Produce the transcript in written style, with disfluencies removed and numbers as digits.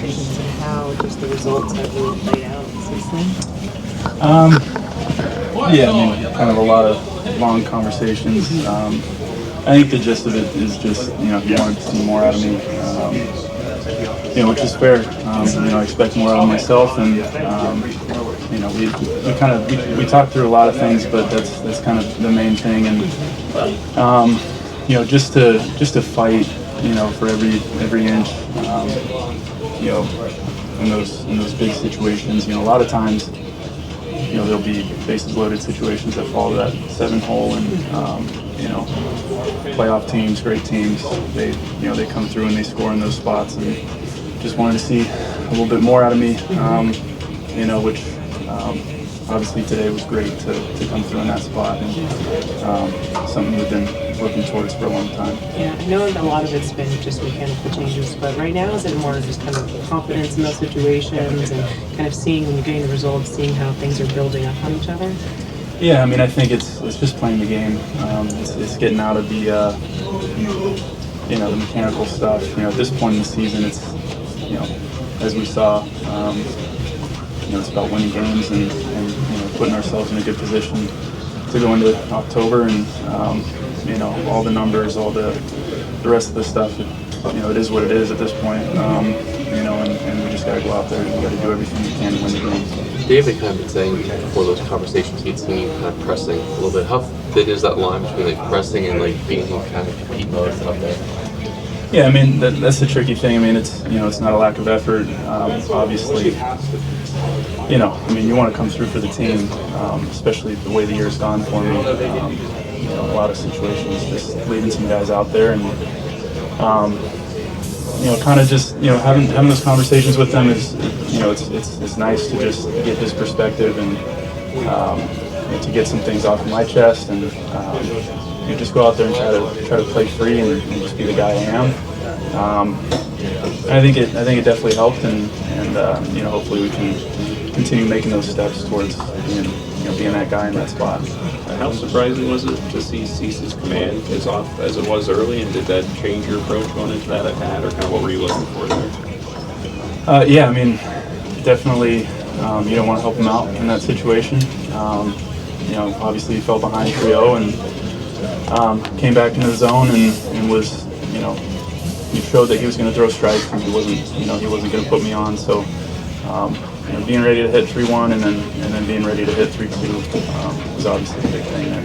And how just the results have really played out since then? Yeah, I mean, kind of a lot of long conversations. I think the gist of it is just, he wanted to see more out of me, which is fair. I expect more out of myself, and we talked through a lot of things, but that's kind of the main thing, and just to fight, for every inch, in those big situations. A lot of times, there'll be bases loaded situations that fall to that 7-hole, and playoff teams, great teams, they come through and they score in those spots, and just wanted to see a little bit more out of me, which obviously today was great to come through in that spot, and something we've been working towards for a long time. Yeah, I know a lot of it's been just mechanical changes, but right now is it more just kind of confidence in those situations and kind of seeing when you're getting the results, seeing how things are building up on each other? Yeah, I mean, I think it's just playing the game. It's getting out of the the mechanical stuff. At this point in the season, it's as we saw, it's about winning games and putting ourselves in a good position to go into October, and all the numbers, all the rest of the stuff. It is what it is at this point. And we just got to go out there and we got to do everything we can to win the game. David kind of been saying before those conversations he'd seen kind of pressing a little bit. How thin is that line between like pressing and like being in kind of compete mode out there? Yeah, I mean that's the tricky thing. I mean it's not a lack of effort. Obviously, I mean you want to come through for the team, especially the way the year's gone for me. A lot of situations, just leaving some guys out there, and kind of just having those conversations with them is it's nice to just get his perspective and to get some things off of my chest, and just go out there and try to play free and just be the guy I am. I think it definitely helped, and hopefully we can continue making those steps towards being that guy in that spot. How surprising was it to see Cease's command as off as it was early, and did that change your approach going into that at bat, or kind of what were you looking for there? Yeah, I mean, definitely, you don't want to help him out in that situation. Obviously he fell behind 3-0 and came back into the zone and was, he showed that he was going to throw strikes, and he wasn't going to put me on. So, being ready to hit 3-1 and then being ready to hit 3-2 was obviously a big thing there.